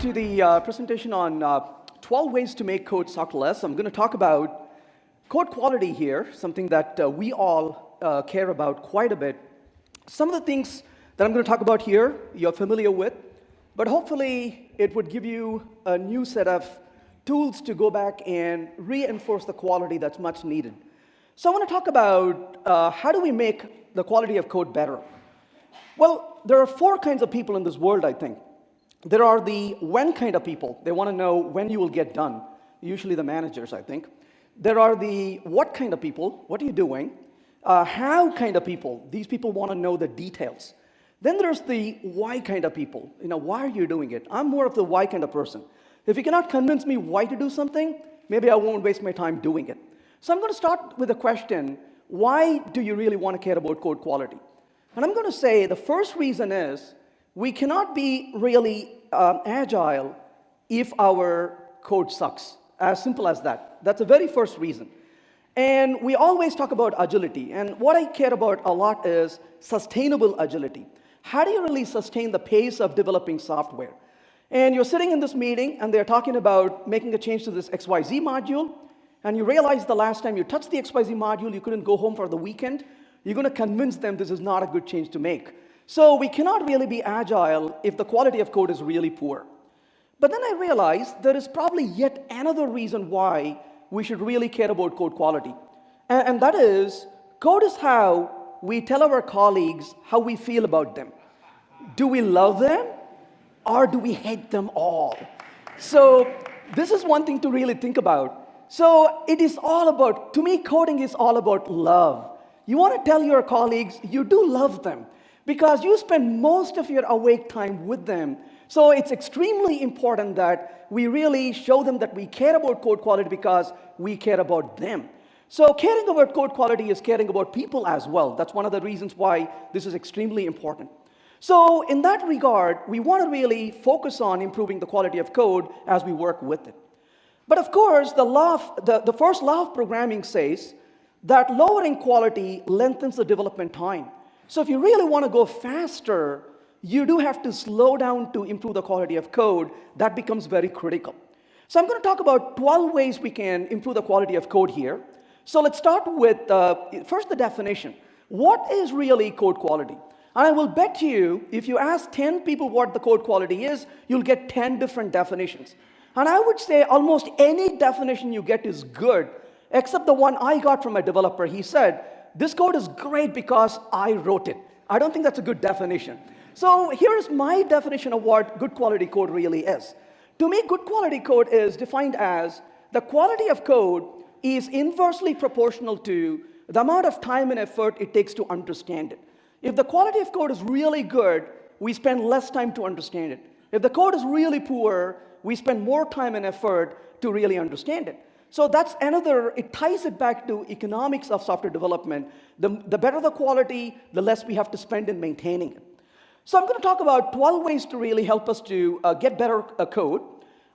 to the presentation on 12 ways to make code suck less. I'm going to talk about code quality here, something that we all care about quite a bit. Some of the things that I'm going to talk about here, you're familiar with, but hopefully it would give you a new set of tools to go back and reinforce the quality that's much needed. So I want to talk about how do we make the quality of code better. Well, there are four kinds of people in this world, I think. There are the when kind of people. They want to know when you will get done, usually the managers, I think. There are the what kind of people. What are you doing? How kind of people. These people want to know the details. Then there's the why kind of people. Why are you doing it? I'm more of the why kind of person. If you cannot convince me why to do something, maybe I won't waste my time doing it. So I'm going to start with a question, why do you really want to care about code quality? And I'm going to say the first reason is we cannot be really agile if our code sucks. As simple as that. That's the very first reason. And we always talk about agility. And what I care about a lot is sustainable agility. How do you really sustain the pace of developing software? And you're sitting in this meeting, and they're talking about making a change to this XYZ module, and you realize the last time you touched the XYZ module, you couldn't go home for the weekend. You're going to convince them this is not a good change to make. So we cannot really be agile if the quality of code is really poor. But then I realized there is probably yet another reason why we should really care about code quality. And that is, code is how we tell our colleagues how we feel about them. Do we love them, or do we hate them all? So this is one thing to really think about. So it is all about, to me, coding is all about love. You want to tell your colleagues you do love them because you spend most of your awake time with them. So it's extremely important that we really show them that we care about code quality because we care about them. So caring about code quality is caring about people as well. That's one of the reasons why this is extremely important. So in that regard, we want to really focus on improving the quality of code as we work with it. But of course, the first law of programming says that lowering quality lengthens the development time. So if you really want to go faster, you do have to slow down to improve the quality of code. That becomes very critical. So I'm going to talk about 12 ways we can improve the quality of code here. So let's start with first the definition. What is really code quality? And I will bet you, if you ask 10 people what the code quality is, you'll get 10 different definitions. And I would say almost any definition you get is good, except the one I got from a developer. He said, this code is great because I wrote it. I don't think that's a good definition. So here's my definition of what good quality code really is. To me, good quality code is defined as the quality of code is inversely proportional to the amount of time and effort it takes to understand it. If the quality of code is really good, we spend less time to understand it. If the code is really poor, we spend more time and effort to really understand it. So that's another, it ties it back to economics of software development. The better the quality, the less we have to spend in maintaining it. So I'm going to talk about 12 ways to really help us to get better code.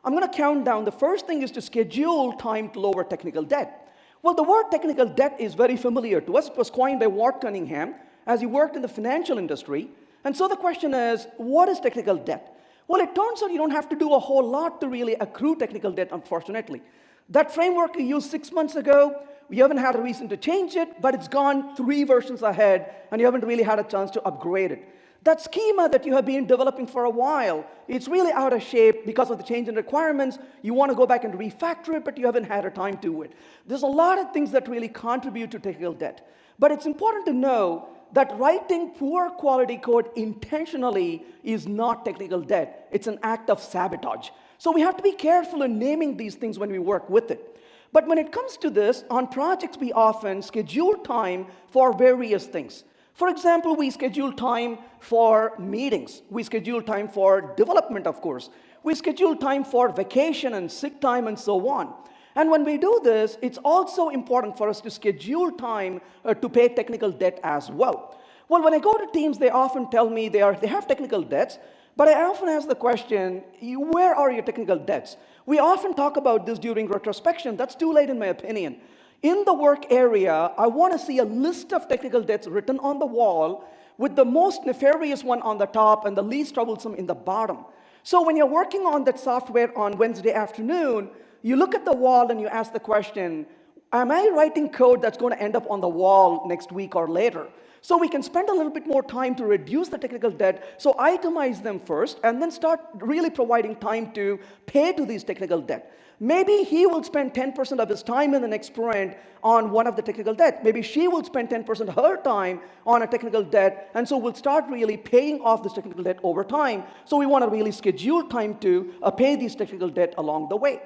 I'm going to count down. The first thing is to schedule time to lower technical debt. Well, the word technical debt is very familiar to us. It was coined by Ward Cunningham as he worked in the financial industry. And so the question is, what is technical debt? Well, it turns out you don't have to do a whole lot to really accrue technical debt, unfortunately. That framework you used 6 months ago, you haven't had a reason to change it, but it's gone 3 versions ahead, and you haven't really had a chance to upgrade it. That schema that you have been developing for a while, it's really out of shape because of the change in requirements. You want to go back and refactor it, but you haven't had a time to it. There's a lot of things that really contribute to technical debt. But it's important to know that writing poor quality code intentionally is not technical debt. It's an act of sabotage. So we have to be careful in naming these things when we work with it. But when it comes to this, on projects we often schedule time for various things. For example, we schedule time for meetings. We schedule time for development, of course. We schedule time for vacation and sick time and so on. And when we do this, it's also important for us to schedule time to pay technical debt as well. Well, when I go to teams, they often tell me they have technical debts, but I often ask the question, where are your technical debts? We often talk about this during retrospection. That's too late in my opinion. In the work area, I want to see a list of technical debts written on the wall with the most nefarious one on the top and the least troublesome in the bottom. So when you're working on that software on Wednesday afternoon, you look at the wall and you ask the question, am I writing code that's going to end up on the wall next week or later? So we can spend a little bit more time to reduce the technical debt, so itemize them first, and then start really providing time to pay to these technical debt. Maybe he will spend 10% of his time in the next sprint on one of the technical debt. Maybe she will spend 10% of her time on a technical debt, and so we'll start really paying off this technical debt over time. So we want to really schedule time to pay these technical debt along the way.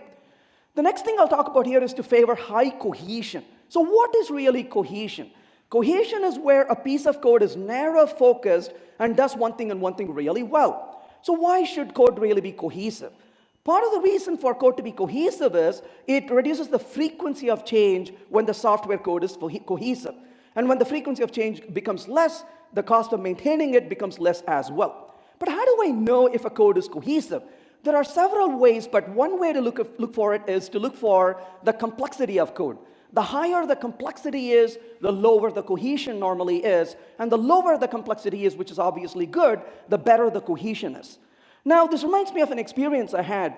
The next thing I'll talk about here is to favor high cohesion. So what is really cohesion? Cohesion is where a piece of code is narrow focused and does one thing and one thing really well. So why should code really be cohesive? Part of the reason for code to be cohesive is it reduces the frequency of change when the software code is cohesive. And when the frequency of change becomes less, the cost of maintaining it becomes less as well. But how do I know if a code is cohesive? There are several ways, but one way to look for it is to look for the complexity of code. The higher the complexity is, the lower the cohesion normally is. And the lower the complexity is, which is obviously good, the better the cohesion is. Now, this reminds me of an experience I had.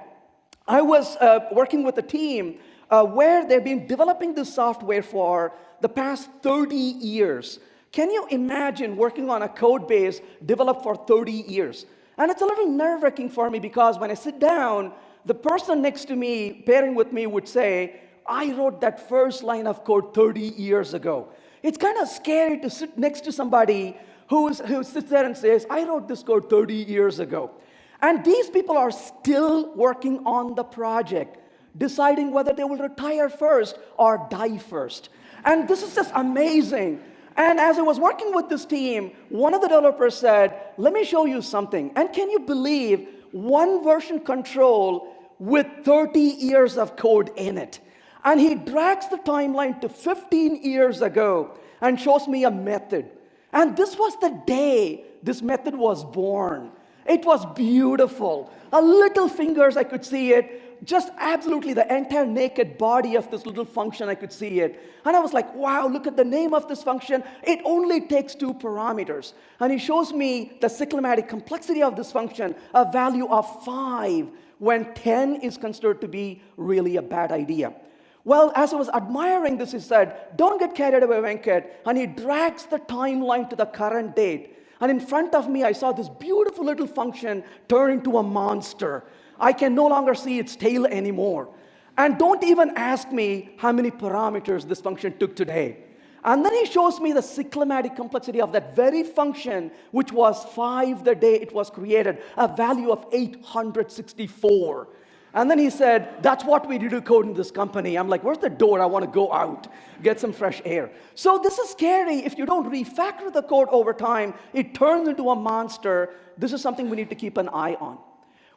I was working with a team where they've been developing this software for the past 30 years. Can you imagine working on a code base developed for 30 years? And it's a little nerve-wracking for me because when I sit down, the person next to me, pairing with me, would say, I wrote that first line of code 30 years ago. It's kind of scary to sit next to somebody who sits there and says, I wrote this code 30 years ago. And these people are still working on the project, deciding whether they will retire first or die first. And this is just amazing. And as I was working with this team, one of the developers said, let me show you something. And can you believe one version control with 30 years of code in it? And he drags the timeline to 15 years ago and shows me a method. And this was the day this method was born. It was beautiful. A little fingers, I could see it. Just absolutely the entire naked body of this little function, I could see it. And I was like, wow, look at the name of this function. It only takes 2 parameters. And he shows me the cyclomatic complexity of this function, a value of 5, when 10 is considered to be really a bad idea. Well, as I was admiring this, he said, don't get carried away, Venkat. And he drags the timeline to the current date. And in front of me, I saw this beautiful little function turn into a monster. I can no longer see its tail anymore. And don't even ask me how many parameters this function took today. And then he shows me the cyclomatic complexity of that very function, which was 5 the day it was created, a value of 864. And then he said, that's what we do to code in this company. I'm like, where's the door? I want to go out, get some fresh air. So this is scary. If you don't refactor the code over time, it turns into a monster. This is something we need to keep an eye on.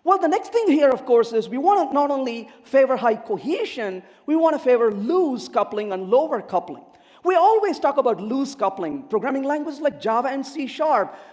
Well, the next thing here, of course, is we want to not only favor high cohesion, we want to favor loose coupling and lower coupling. We always talk about loose coupling. Programming languages like Java and C#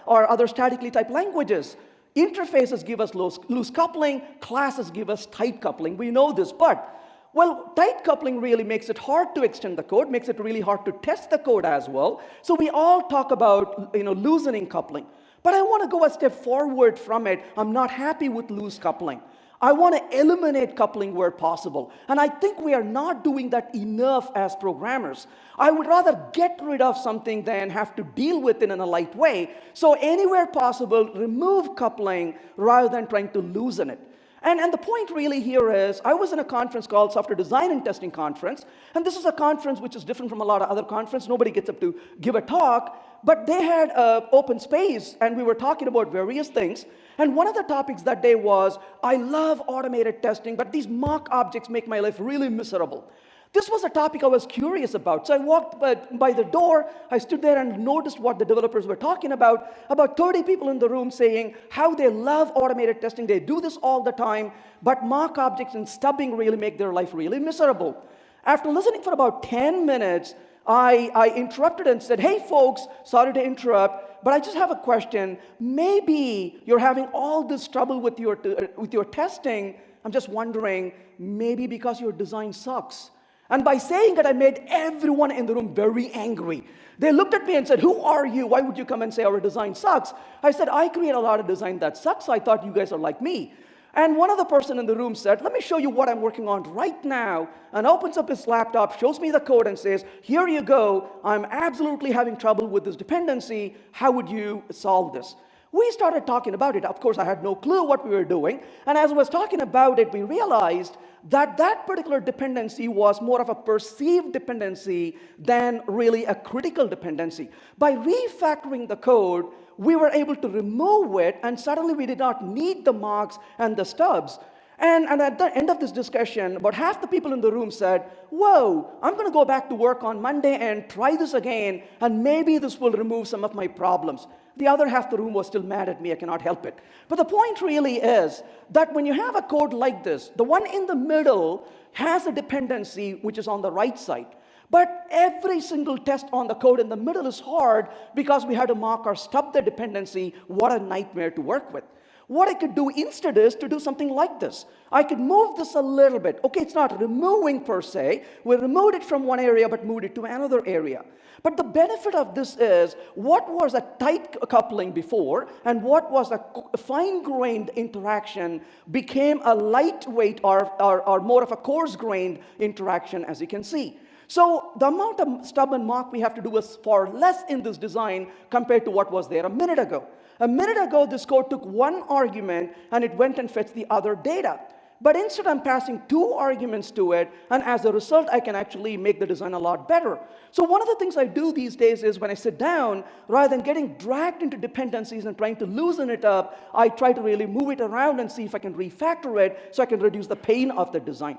or other statically typed languages. Interfaces give us loose coupling, classes give us tight coupling. We know this, but, well, tight coupling really makes it hard to extend the code, makes it really hard to test the code as well. So we all talk about, loosening coupling. But I want to go a step forward from it. I'm not happy with loose coupling. I want to eliminate coupling where possible. And I think we are not doing that enough as programmers. I would rather get rid of something than have to deal with it in a light way. So anywhere possible, remove coupling rather than trying to loosen it. And the point really here is, I was in a conference called Software Design and Testing Conference, and this is a conference which is different from a lot of other conferences. Nobody gets up to give a talk, but they had an open space, and we were talking about various things. And one of the topics that day was, I love automated testing, but these mock objects make my life really miserable. This was a topic I was curious about. So I walked by the door, I stood there and noticed what the developers were talking about 30 people in the room saying how they love automated testing, they do this all the time, but mock objects and stubbing really make their life really miserable. After listening for about 10 minutes, I interrupted and said, hey folks, sorry to interrupt, but I just have a question. Maybe you're having all this trouble with your testing. I'm just wondering, maybe because your design sucks. And by saying it, I made everyone in the room very angry. They looked at me and said, who are you? Why would you come and say our design sucks? I said, I create a lot of design that sucks, so I thought you guys are like me. And one other person in the room said, let me show you what I'm working on right now, and opens up his laptop, shows me the code, and says, here you go. I'm absolutely having trouble with this dependency. How would you solve this? We started talking about it. Of course, I had no clue what we were doing. And as I was talking about it, we realized that that particular dependency was more of a perceived dependency than really a critical dependency. By refactoring the code, we were able to remove it, and suddenly we did not need the mocks and the stubs. And at the end of this discussion, about half the people in the room said, whoa, I'm going to go back to work on Monday and try this again, and maybe this will remove some of my problems. The other half of the room was still mad at me. I cannot help it. But the point really is that when you have a code like this, the one in the middle has a dependency which is on the right side. But every single test on the code in the middle is hard because we had to mock or stub the dependency. What a nightmare to work with. What I could do instead is to do something like this. I could move this a little bit. Okay, it's not removing per se. We removed it from one area but moved it to another area. But the benefit of this is what was a tight coupling before and what was a fine-grained interaction became a lightweight or more of a coarse-grained interaction, as you can see. So the amount of stub and mock we have to do is far less in this design compared to what was there a minute ago. A minute ago, this code took one argument and it went and fetched the other data. But instead, I'm passing two arguments to it, and as a result, I can actually make the design a lot better. So one of the things I do these days is when I sit down, rather than getting dragged into dependencies and trying to loosen it up, I try to really move it around and see if I can refactor it so I can reduce the pain of the design.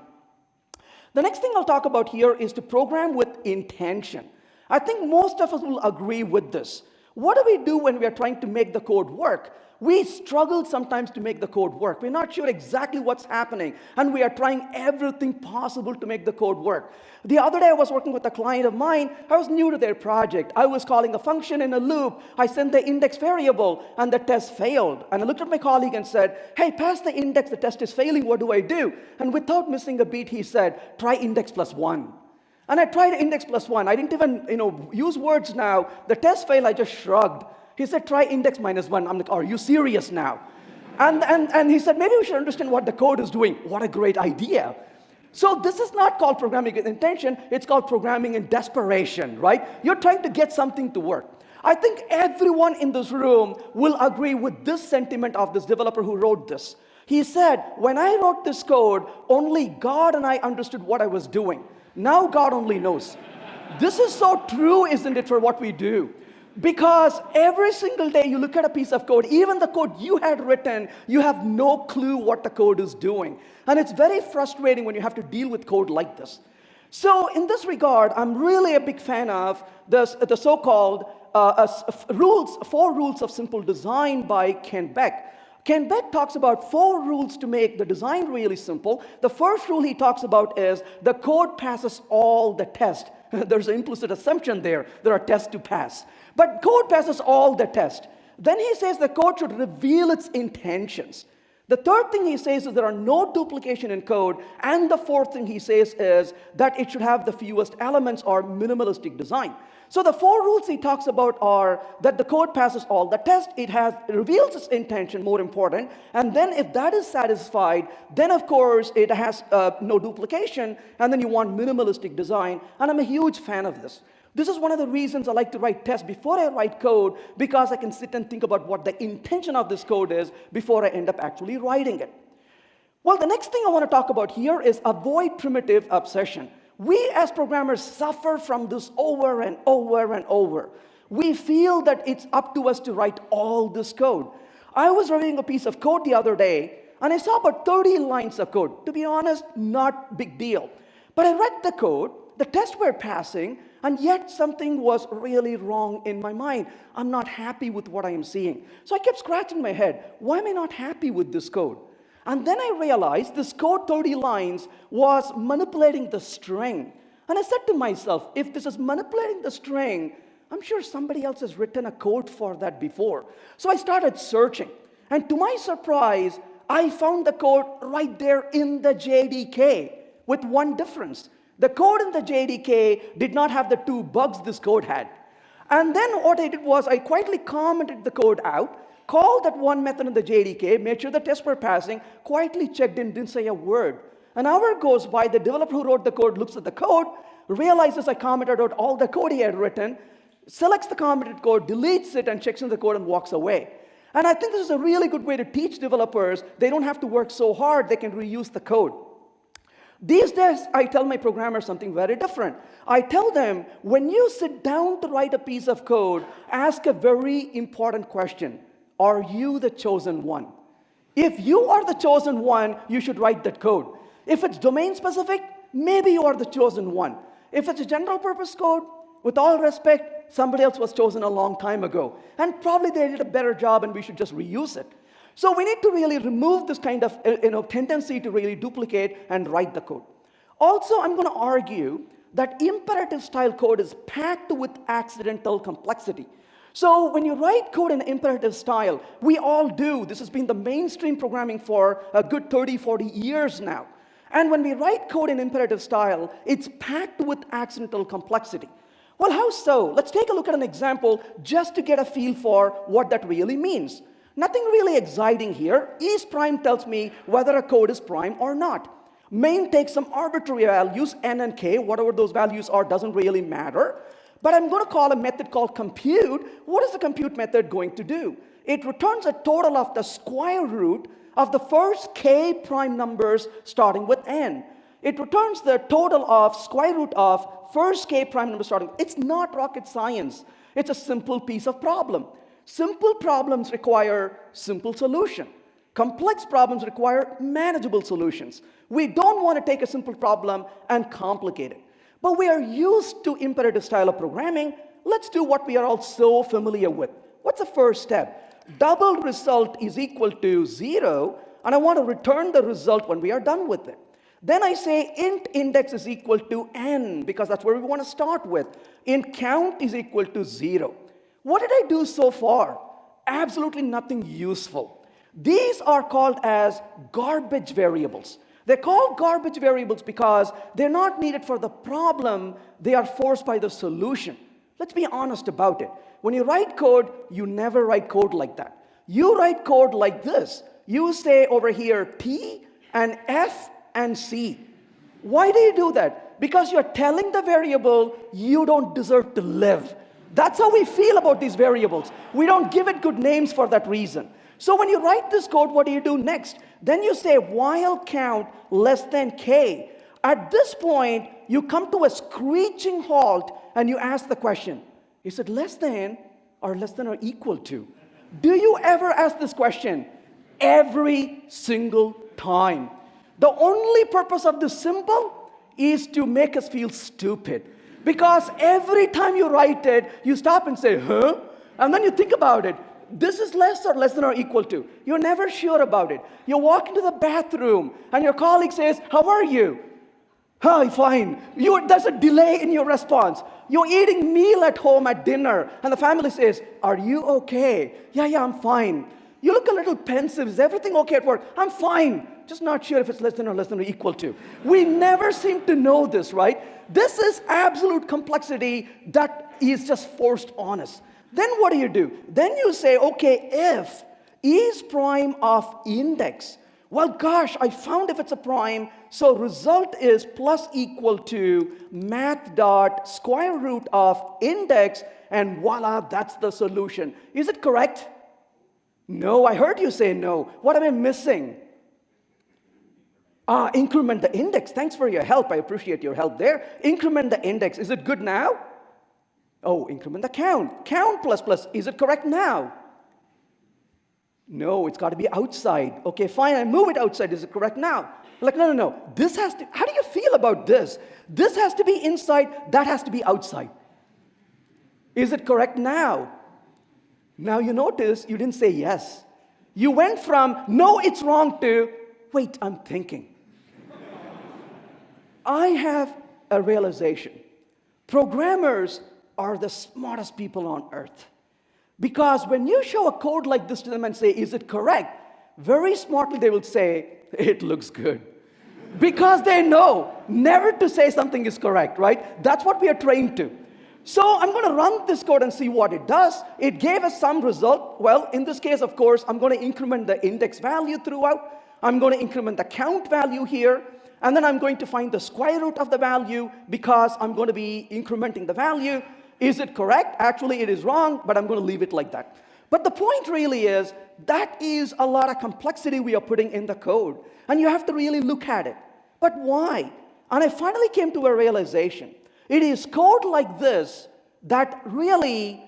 The next thing I'll talk about here is to program with intention. I think most of us will agree with this. What do we do when we are trying to make the code work? We struggle sometimes to make the code work. We're not sure exactly what's happening, and we are trying everything possible to make the code work. The other day, I was working with a client of mine. I was new to their project. I was calling a function in a loop. I sent the index variable, and the test failed. And I looked at my colleague and said, hey, pass the index. The test is failing. What do I do? And without missing a beat, he said, try index plus 1. And I tried index plus 1. I didn't even use words now. The test failed. I just shrugged. He said, try index minus 1. I'm like, are you serious now? And he said, maybe we should understand what the code is doing. What a great idea. So this is not called programming with intention. It's called programming in desperation, right? You're trying to get something to work. I think everyone in this room will agree with this sentiment of this developer who wrote this. He said, when I wrote this code, only God and I understood what I was doing. Now God only knows. This is so true, isn't it, for what we do? Because every single day you look at a piece of code, even the code you had written, you have no clue what the code is doing. And it's very frustrating when you have to deal with code like this. So in this regard, I'm really a big fan of the so-called 4 rules of simple design by Ken Beck. Ken Beck talks about 4 rules to make the design really simple. The first rule he talks about is the code passes all the tests. There's an implicit assumption there. There are tests to pass. But code passes all the tests. Then he says the code should reveal its intentions. The third thing he says is there are no duplication in code. And the fourth thing he says is that it should have the fewest elements or minimalistic design. So the 4 rules he talks about are that the code passes all the tests, it reveals its intention, more important, and then if that is satisfied, then of course it has no duplication, and then you want minimalistic design, and I'm a huge fan of this. This is one of the reasons I like to write tests before I write code, because I can sit and think about what the intention of this code is before I end up actually writing it. Well, the next thing I want to talk about here is avoid primitive obsession. We as programmers suffer from this over and over and over. We feel that it's up to us to write all this code. I was reviewing a piece of code the other day, and I saw about 30 lines of code. To be honest, not big deal. But I read the code, the tests were passing, and yet something was really wrong in my mind. I'm not happy with what I am seeing. So I kept scratching my head. Why am I not happy with this code? And then I realized this code, 30 lines, was manipulating the string. And I said to myself, if this is manipulating the string, I'm sure somebody else has written a code for that before. So I started searching. And to my surprise, I found the code right there in the JDK with one difference. The code in the JDK did not have the 2 bugs this code had. And then what I did was I quietly commented the code out, called that one method in the JDK, made sure the tests were passing, quietly checked in, didn't say a word. An hour goes by, the developer who wrote the code looks at the code, realizes I commented out all the code he had written, selects the commented code, deletes it, and checks in the code and walks away. And I think this is a really good way to teach developers. They don't have to work so hard, they can reuse the code. These days, I tell my programmers something very different. I tell them, when you sit down to write a piece of code, ask a very important question. Are you the chosen one? If you are the chosen one, you should write that code. If it's domain specific, maybe you are the chosen one. If it's a general purpose code, with all respect, somebody else was chosen a long time ago. And probably they did a better job and we should just reuse it. So we need to really remove this kind of tendency to really duplicate and write the code. Also, I'm going to argue that imperative style code is packed with accidental complexity. So when you write code in imperative style, we all do. This has been the mainstream programming for a good 30, 40 years now. And when we write code in imperative style, it's packed with accidental complexity. Well, how so? Let's take a look at an example just to get a feel for what that really means. Nothing really exciting here. Is prime tells me whether a code is prime or not. Main takes some arbitrary values, n and k, whatever those values are doesn't really matter. But I'm going to call a method called compute. What is the compute method going to do? It returns a total of the square root of the first k prime numbers starting with n. It returns the total of square root of first k prime numbers starting. It's not rocket science. It's a simple piece of problem. Simple problems require simple solution. Complex problems require manageable solutions. We don't want to take a simple problem and complicate it. But we are used to imperative style of programming. Let's do what we are all so familiar with. What's the first step? Double result is equal to 0, and I want to return the result when we are done with it. Then I say int index is equal to n, because that's where we want to start with. Int count is equal to 0. What did I do so far? Absolutely nothing useful. These are called as garbage variables. They're called garbage variables because they're not needed for the problem, they are forced by the solution. Let's be honest about it. When you write code, you never write code like that. You write code like this. You say over here P and F and C. Why do you do that? Because you're telling the variable you don't deserve to live. That's how we feel about these variables. We don't give it good names for that reason. So when you write this code, what do you do next? Then you say while count less than k. At this point, you come to a screeching halt and you ask the question, is it less than or equal to? Do you ever ask this question? Every single time. The only purpose of this symbol is to make us feel stupid. Because every time you write it, you stop and say, huh? And then you think about it. This is less than or equal to. You're never sure about it. You walk into the bathroom and your colleague says, how are you? Hi, fine. There's a delay in your response. You're eating meal at home at dinner and the family says, are you okay? Yeah, I'm fine. You look a little pensive. Is everything okay at work? I'm fine. Just not sure if it's less than or equal to. We never seem to know this, right? This is absolute complexity that is just forced on us. Then what do? Then you say, okay, if is prime of index. Well, gosh, I found if it's a prime, so result is plus equal to math dot square root of index, and voila, that's the solution. Is it correct? No, I heard you say no. What am I missing? Increment the index. Thanks for your help. I appreciate your help there. Increment the index. Is it good now? Oh, increment the count. Count plus plus. Is it correct now? No, it's got to be outside. Okay, fine, I move it outside. Is it correct now? Like, no. This has to, how do you feel about this? This has to be inside, that has to be outside. Is it correct now? Now you notice you didn't say yes. You went from, no, it's wrong to, wait, I'm thinking. I have a realization. Programmers are the smartest people on earth. Because when you show a code like this to them and say, is it correct? Very smartly they will say, it looks good. Because they know never to say something is correct, right? That's what we are trained to. So I'm going to run this code and see what it does. It gave us some result. Well, in this case, of course, I'm going to increment the index value throughout. I'm going to increment the count value here. And then I'm going to find the square root of the value because I'm going to be incrementing the value. Is it correct? Actually, it is wrong, but I'm going to leave it like that. But the point really is that is a lot of complexity we are putting in the code. And you have to really look at it. But why? And I finally came to a realization. It is code like this that really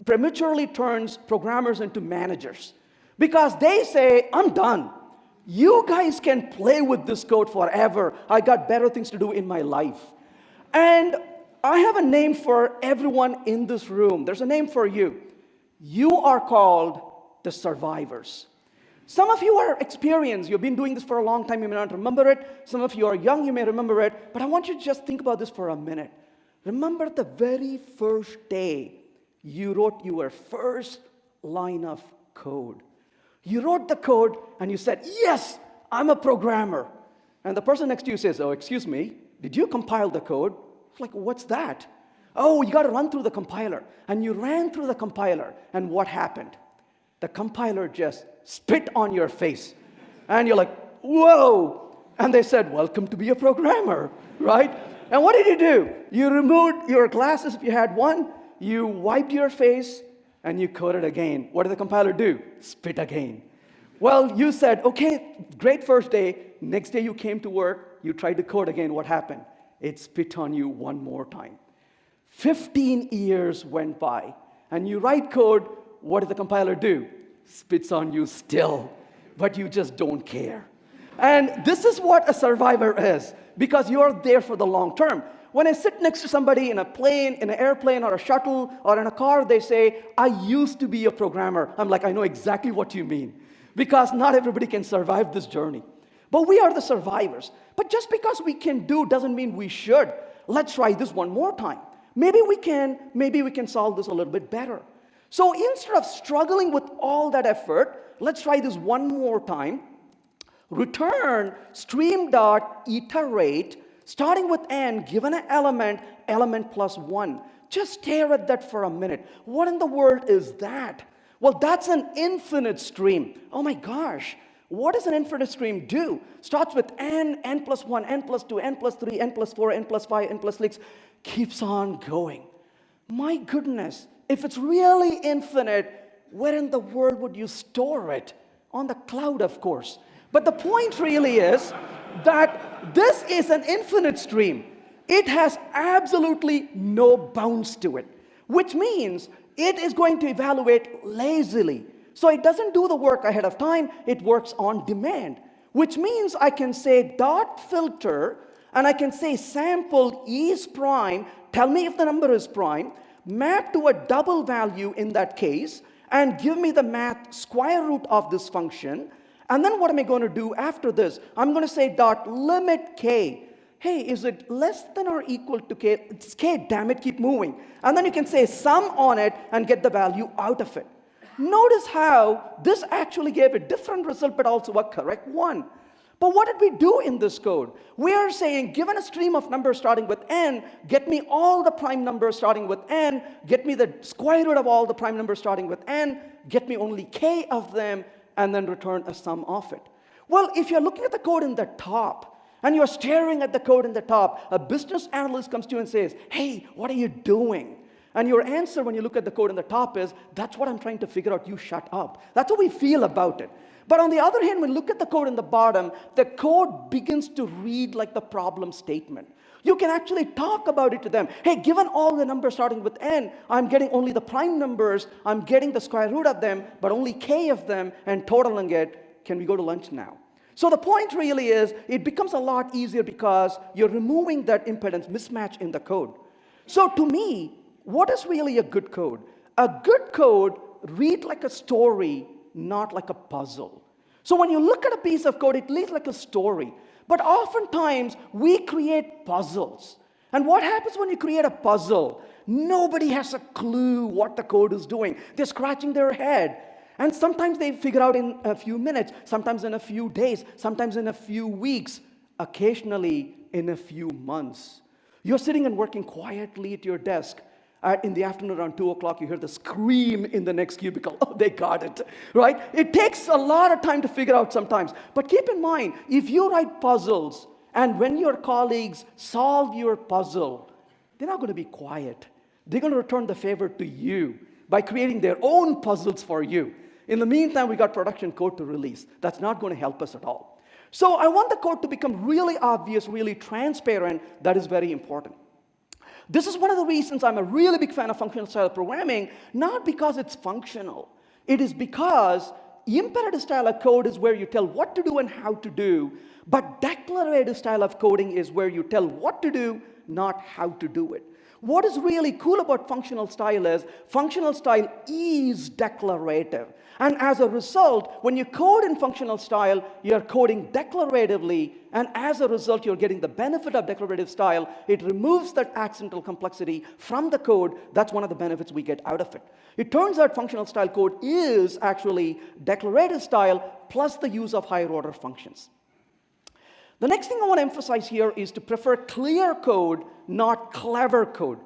prematurely turns programmers into managers. Because they say, I'm done. You guys can play with this code forever. I got better things to do in my life. And I have a name for everyone in this room. There's a name for you. You are called the survivors. Some of you are experienced. You've been doing this for a long time. You may not remember it. Some of you are young. You may remember it. But I want you to just think about this for a minute. Remember the very first day you wrote your first line of code. You wrote the code and you said, yes, I'm a programmer. And the person next to you says, oh, excuse me, did you compile the code? It's like, what's that? Oh, you got to run through the compiler. And you ran through the compiler. And what happened? The compiler just spit on your face. And you're like, whoa. And they said, welcome to be a programmer, right? And what did you do? You removed your glasses if you had one. You wiped your face. And you coded again. What did the compiler do? Spit again. Well, you said, okay, great first day. Next day you came to work. You tried to code again. What happened? It spit on you one more time. 15 years went by. And you write code. What did the compiler do? Spits on you still. But you just don't care. And this is what a survivor is. Because you're there for the long term. When I sit next to somebody in a plane, in an airplane, or a shuttle, or in a car, they say, I used to be a programmer. I'm like, I know exactly what you mean. Because not everybody can survive this journey. But we are the survivors. But just because we can do doesn't mean we should. Let's try this one more time. Maybe we can solve this a little bit better. So instead of struggling with all that effort, let's try this one more time. Return stream.iterate. Starting with n, given an element plus 1. Just stare at that for a minute. What in the world is that? Well, that's an infinite stream. Oh my gosh. What does an infinite stream do? Starts with n plus 1, n plus 2, n plus 3, n plus 4, n plus 5, n plus 6. Keeps on going. My goodness. If it's really infinite, where in the world would you store it? On the cloud, of course. But the point really is that this is an infinite stream. It has absolutely no bounds to it, which means it is going to evaluate lazily. So it doesn't do the work ahead of time, it works on demand, which means I can say dot filter, and I can say sample is prime, tell me if the number is prime, map to a double value in that case, and give me the math square root of this function. And then what am I going to do after this? I'm going to say dot limit k. Hey, is it less than or equal to k? It's k, damn it, keep moving. And then you can say sum on it and get the value out of it. Notice how this actually gave a different result, but also a correct one. But what did we do in this code? We are saying, given a stream of numbers starting with n, get me all the prime numbers starting with n, get me the square root of all the prime numbers starting with n, get me only k of them, and then return a sum of it. Well, if you're looking at the code in the top, and you're staring at the code in the top, a business analyst comes to you and says, hey, what are you doing? And your answer when you look at the code in the top is, that's what I'm trying to figure out, you shut up. That's how we feel about it. But on the other hand, when you look at the code in the bottom, the code begins to read like the problem statement. You can actually talk about it to them. Hey, given all the numbers starting with n, I'm getting only the prime numbers, I'm getting the square root of them, but only k of them, and totaling it, can we go to lunch now? So the point really is, it becomes a lot easier because you're removing that impedance mismatch in the code. So to me, what is really a good code? A good code reads like a story, not like a puzzle. So when you look at a piece of code, it reads like a story. But oftentimes, we create puzzles. And what happens when you create a puzzle? Nobody has a clue what the code is doing. They're scratching their head. And sometimes they figure out in a few minutes, sometimes in a few days, sometimes in a few weeks. occasionally in a few months. You're sitting and working quietly at your desk. In the afternoon around 2 o'clock, you hear the scream in the next cubicle. Oh, they got it, right? It takes a lot of time to figure out sometimes. But keep in mind, if you write puzzles, and when your colleagues solve your puzzle, they're not going to be quiet. They're going to return the favor to you by creating their own puzzles for you. In the meantime, we got production code to release. That's not going to help us at all. So I want the code to become really obvious, really transparent. That is very important. This is one of the reasons I'm a really big fan of functional style programming, not because it's functional. It is because imperative style of code is where you tell what to do and how to do, but declarative style of coding is where you tell what to do, not how to do it. What is really cool about functional style is declarative. And as a result, when you code in functional style, you're coding declaratively, and as a result, you're getting the benefit of declarative style. It removes that accidental complexity from the code. That's one of the benefits we get out of it. It turns out functional style code is actually declarative style plus the use of higher order functions. The next thing I want to emphasize here is to prefer clear code, not clever code.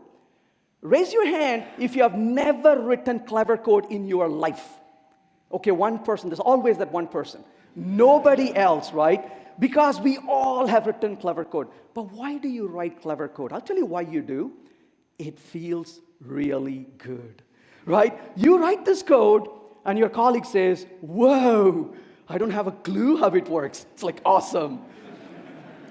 Raise your hand if you have never written clever code in your life. Okay, one person. There's always that one person. Nobody else, right? Because we all have written clever code. But why do you write clever code? I'll tell you why you do. It feels really good, right? You write this code, and your colleague says, whoa, I don't have a clue how it works. It's like awesome.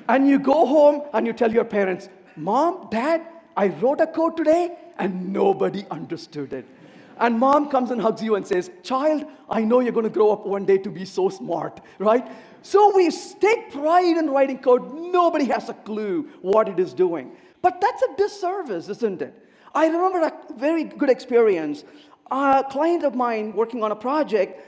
And you go home and you tell your parents, Mom, Dad, I wrote a code today and nobody understood it. And mom comes and hugs you and says, child, I know you're going to grow up one day to be so smart, right? So we take pride in writing code. Nobody has a clue what it is doing. But that's a disservice, isn't it? I remember a very good experience. A client of mine working on a project,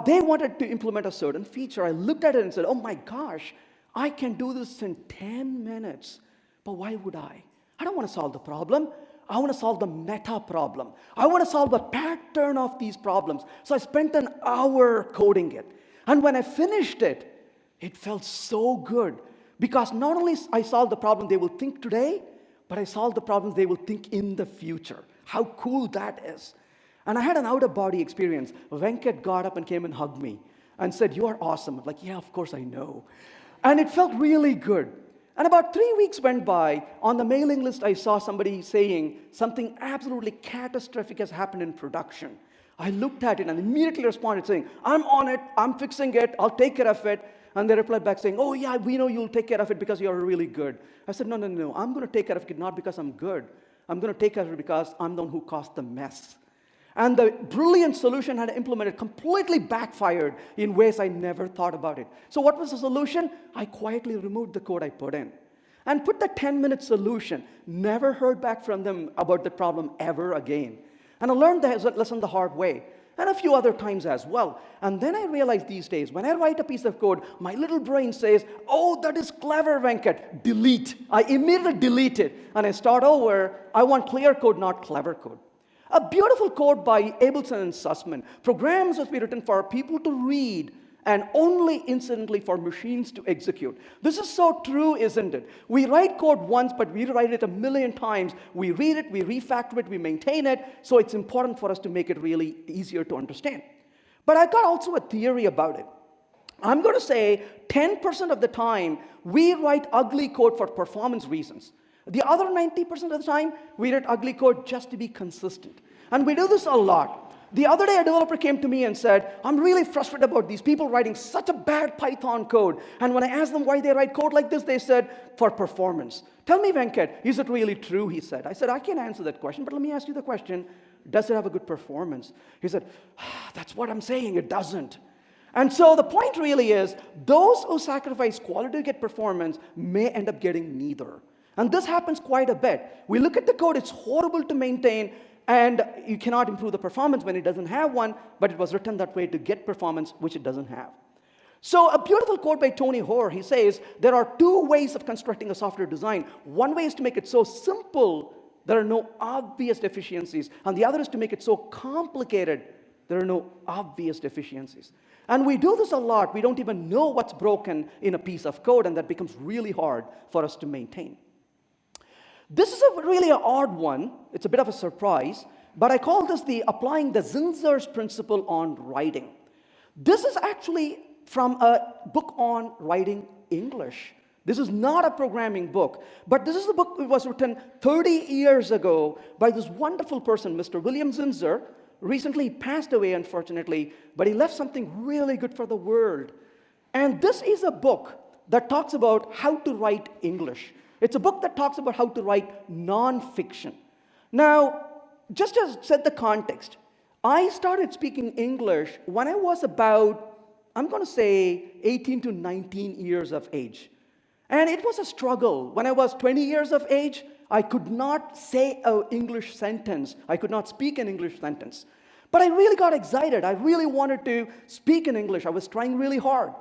they wanted to implement a certain feature. I looked at it and said, oh my gosh, I can do this in 10 minutes. But why would I? I don't want to solve the problem. I want to solve the meta problem. I want to solve the pattern of these problems. So I spent an hour coding it. And when I finished it, it felt so good. Because not only I solved the problem they will think today, but I solved the problems they will think in the future. How cool that is. And I had an out-of-body experience. Venkat got up and came and hugged me and said, you are awesome. I'm like, yeah, of course I know. And it felt really good. And about 3 weeks went by. On the mailing list, I saw somebody saying something absolutely catastrophic has happened in production. I looked at it and immediately responded saying, I'm on it, I'm fixing it, I'll take care of it. And they replied back saying, oh yeah, we know you'll take care of it because you're really good. I said, no, I'm going to take care of it not because I'm good. I'm going to take care of it because I'm the one who caused the mess. And the brilliant solution I had implemented completely backfired in ways I never thought about it. So what was the solution? I quietly removed the code I put in and put the 10-minute solution. Never heard back from them about the problem ever again. And I learned that lesson the hard way, and a few other times as well. And then I realized these days, when I write a piece of code, my little brain says, oh, that is clever, Venkat. Delete. I immediately delete it, and I start over. I want clear code, not clever code. A beautiful quote by Abelson and Sussman. Programs must be written for people to read and only incidentally for machines to execute. This is so true, isn't it? We write code once, but we write it a million times. We read it, we refactor it, we maintain it. So it's important for us to make it really easier to understand. But I've got also a theory about it. I'm going to say 10% of the time, we write ugly code for performance reasons. The other 90% of the time, we write ugly code just to be consistent. And we do this a lot. The other day, a developer came to me and said, I'm really frustrated about these people writing such a bad Python code. And when I asked them why they write code like this, they said, for performance. Tell me, Venkat, is it really true, he said. I said, I can't answer that question, but let me ask you the question. Does it have a good performance? He said, that's what I'm saying, it doesn't. And so the point really is, those who sacrifice quality to get performance may end up getting neither. And this happens quite a bit. We look at the code, it's horrible to maintain, and you cannot improve the performance when it doesn't have one, but it was written that way to get performance, which it doesn't have. So a beautiful quote by Tony Hoare, he says, there are two ways of constructing a software design. One way is to make it so simple, there are no obvious deficiencies, and the other is to make it so complicated There are no obvious deficiencies. And we do this a lot. We don't even know what's broken in a piece of code, and that becomes really hard for us to maintain. This is really an odd one. It's a bit of a surprise, but I call this applying the Zinsser's principle on writing. This is actually from a book on writing English. This is not a programming book, but this is a book that was written 30 years ago by this wonderful person, Mr. William Zinsser. Recently passed away, unfortunately, but he left something really good for the world. And this is a book that talks about how to write English. It's a book that talks about how to write nonfiction. Now, just to set the context, I started speaking English when I was about, I'm going to say, 18 to 19 years of age. And it was a struggle. When I was 20 years of age, I could not say an English sentence. I could not speak an English sentence. But I really got excited. I really wanted to speak in English. I was trying really hard.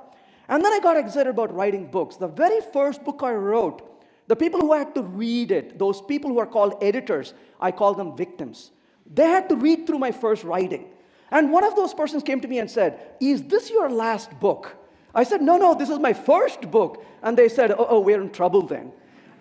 And then I got excited about writing books. The very first book I wrote, the people who had to read it, those people who are called editors, I call them victims. They had to read through my first writing. And one of those persons came to me and said, "Is this your last book?" I said, no, this is my first book. And they said, oh, we're in trouble then.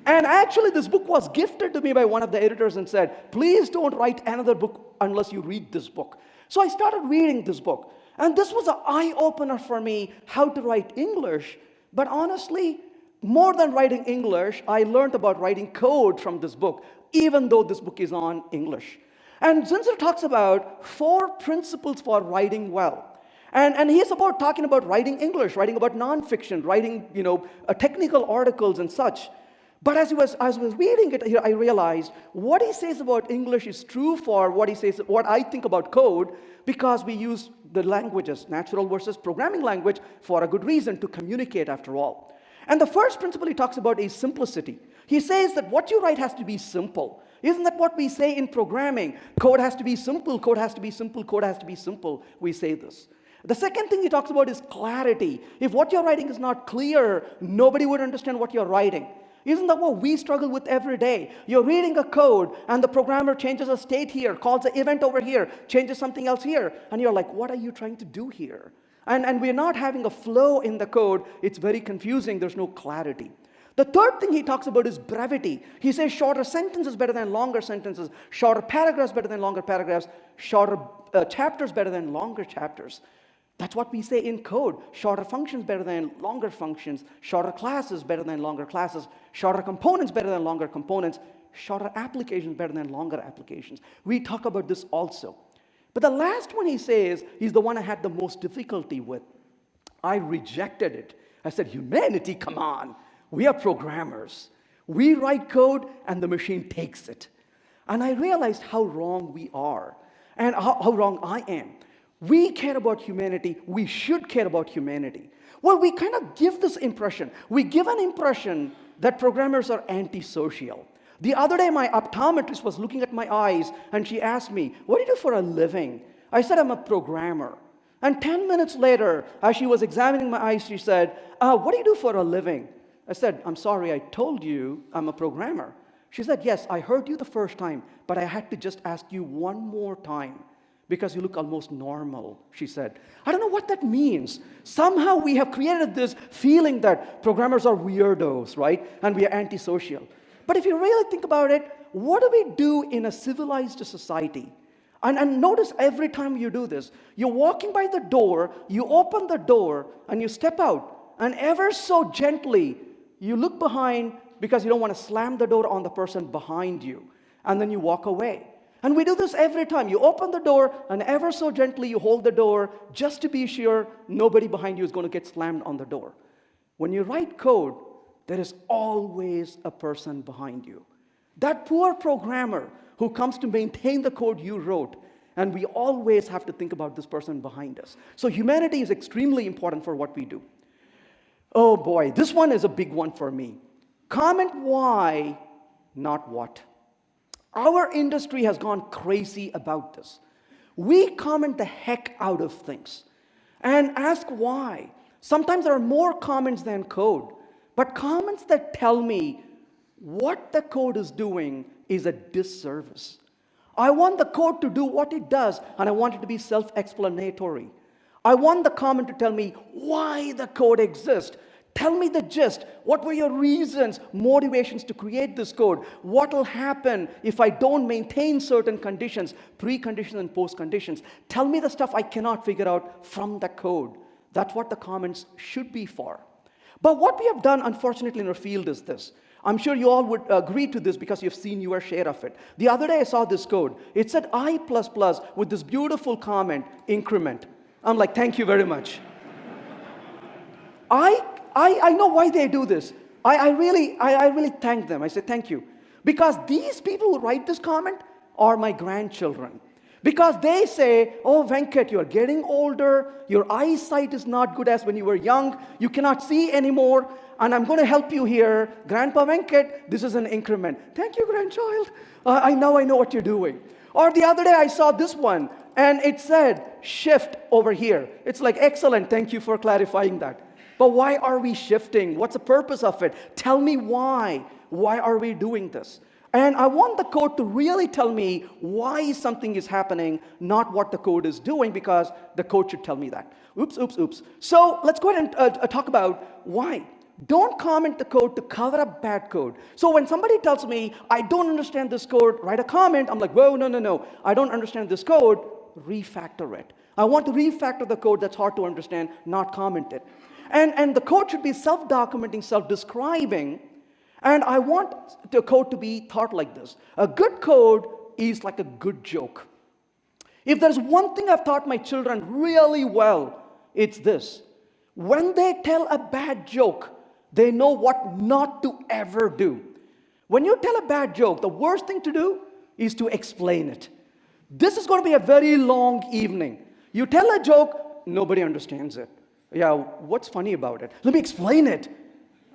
And actually, this book was gifted to me by one of the editors and said, "Please don't write another book unless you read this book." So I started reading this book. And this was an eye-opener for me, how to write English. But honestly, more than writing English, I learned about writing code from this book, even though this book is on English. And Zinsser talks about 4 principles for writing well. And he's talking about writing English, writing about nonfiction, writing technical articles and such. But as I was reading it here, I realized what he says about English is true for what I think about code, because we use the languages, natural versus programming language, for a good reason, to communicate after all. And the first principle he talks about is simplicity. He says that what you write has to be simple. Isn't that what we say in programming? Code has to be simple, code has to be simple, code has to be simple. We say this. The second thing he talks about is clarity. If what you're writing is not clear, nobody would understand what you're writing. Isn't that what we struggle with every day? You're reading a code, and the programmer changes a state here, calls an event over here, changes something else here, and you're like, what are you trying to do here? And we're not having a flow in the code. It's very confusing. There's no clarity. The third thing he talks about is brevity. He says shorter sentences better than longer sentences, shorter paragraphs better than longer paragraphs, shorter chapters better than longer chapters. That's what we say in code. Shorter functions better than longer functions, shorter classes better than longer classes, shorter components better than longer components, shorter applications better than longer applications. We talk about this also. But the last one he says is the one I had the most difficulty with. I rejected it. I said, humanity, come on. We are programmers. We write code and the machine takes it. And I realized how wrong we are and how wrong I am. We care about humanity. We should care about humanity. Well, we kind of give this impression. We give an impression that programmers are antisocial. The other day, my optometrist was looking at my eyes, and she asked me, "What do you do for a living?" I said, "I'm a programmer." And 10 minutes later, as she was examining my eyes, she said, "What do you do for a living?" I said, "I'm sorry, I told you I'm a programmer." She said, "Yes, I heard you the first time, but I had to just ask you one more time, because you look almost normal," she said. I don't know what that means. Somehow we have created this feeling that programmers are weirdos, right? And we are antisocial. But if you really think about it, what do we do in a civilized society? And notice every time you do this, you're walking by the door, you open the door, and you step out. And ever so gently, you look behind because you don't want to slam the door on the person behind you. And then you walk away. And we do this every time. You open the door, and ever so gently you hold the door just to be sure nobody behind you is going to get slammed on the door. When you write code, there is always a person behind you. That poor programmer who comes to maintain the code you wrote, and we always have to think about this person behind us. So humanity is extremely important for what we do. Oh boy, this one is a big one for me. Comment why, not what. Our industry has gone crazy about this. We comment the heck out of things and ask why. Sometimes there are more comments than code, but comments that tell me what the code is doing is a disservice. I want the code to do what it does, and I want it to be self-explanatory. I want the comment to tell me why the code exists. Tell me the gist. What were your reasons, motivations to create this code? What will happen if I don't maintain certain conditions, preconditions and post-conditions? Tell me the stuff I cannot figure out from the code. That's what the comments should be for. But what we have done, unfortunately, in our field is this. I'm sure you all would agree to this because you've seen your share of it. The other day I saw this code. It said I++ with this beautiful comment, increment. I'm like, thank you very much. I know why they do this. I really thank them. I say thank you. Because these people who write this comment are my grandchildren. Because they say, oh, Venkat, you're getting older. Your eyesight is not good as when you were young. You cannot see anymore. And I'm going to help you here. Grandpa Venkat, this is an increment. Thank you, grandchild. I know what you're doing. Or the other day I saw this one. And it said, shift over here. It's like, excellent. Thank you for clarifying that. But why are we shifting? What's the purpose of it? Tell me why. Why are we doing this? And I want the code to really tell me why something is happening, not what the code is doing, because the code should tell me that. Oops. So let's go ahead and talk about why. Don't comment the code to cover up bad code. So when somebody tells me, I don't understand this code, write a comment. I'm like, whoa, no. I don't understand this code. Refactor it. I want to refactor the code that's hard to understand, not comment it. And the code should be self-documenting, self-describing. And I want the code to be thought like this. A good code is like a good joke. If there's one thing I've taught my children really well, it's this. When they tell a bad joke, they know what not to ever do. When you tell a bad joke, the worst thing to do is to explain it. This is going to be a very long evening. You tell a joke, nobody understands it. Yeah, what's funny about it? Let me explain it.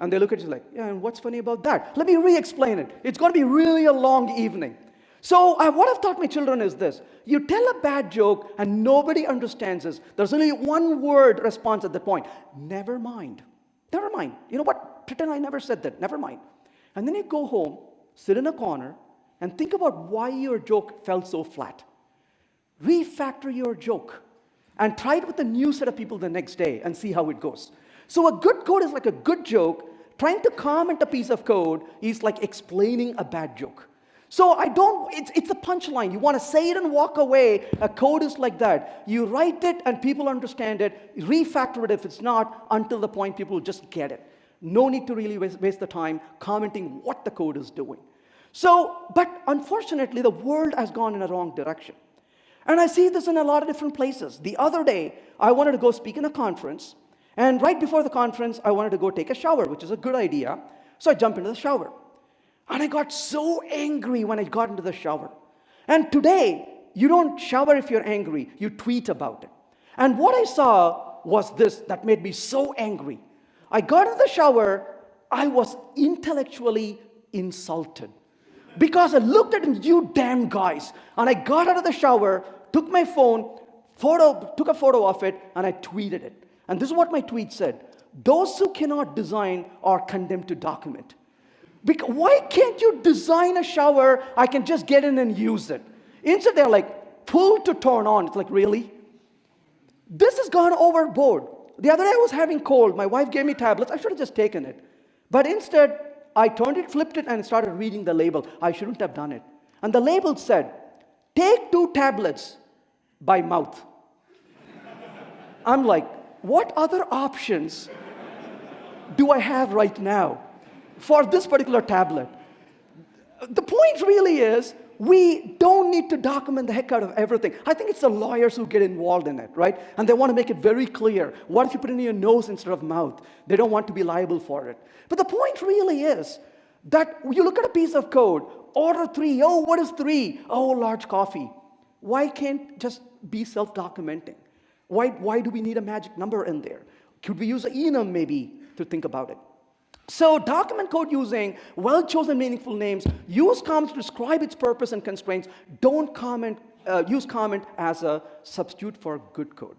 And they look at you like, yeah, and what's funny about that? Let me re-explain it. It's going to be really a long evening. So what I've taught my children is this. You tell a bad joke and nobody understands this. There's only one word response at that point. Never mind. Never mind. You know what? Pretend I never said that. Never mind. And then you go home, sit in a corner, and think about why your joke fell so flat. Refactor your joke. And try it with a new set of people the next day and see how it goes. So a good code is like a good joke. Trying to comment a piece of code is like explaining a bad joke. So it's a punchline. You want to say it and walk away. A code is like that. You write it and people understand it. Refactor it if it's not, until the point people just get it. No need to really waste the time commenting what the code is doing. But unfortunately, the world has gone in a wrong direction. And I see this in a lot of different places. The other day, I wanted to go speak in a conference. And right before the conference, I wanted to go take a shower, which is a good idea. So I jumped into the shower. And I got so angry when I got into the shower. And today, you don't shower if you're angry. You tweet about it. And what I saw was this that made me so angry. I got into the shower. I was intellectually insulted. Because I looked at you damn guys. And I got out of the shower, took my phone, took a photo of it, and I tweeted it. And this is what my tweet said. Those who cannot design are condemned to document. Why can't you design a shower? I can just get in and use it. Instead, they're like, pull to turn on. It's like, really? This has gone overboard. The other day I was having cold. My wife gave me tablets. I should have just taken it. But instead, I turned it, flipped it, and started reading the label. I shouldn't have done it. And the label said, take 2 tablets by mouth. I'm like, what other options do I have right now for this particular tablet? The point really is, we don't need to document the heck out of everything. I think it's the lawyers who get involved in it, right? And they want to make it very clear. What if you put it in your nose instead of mouth? They don't want to be liable for it. But the point really is that you look at a piece of code, order 3. Oh, what is 3? Oh, large coffee. Why can't just be self-documenting? Why do we need a magic number in there? Could we use an enum maybe to think about it? So document code using well-chosen meaningful names. Use comments to describe its purpose and constraints. Don't use comment as a substitute for good code.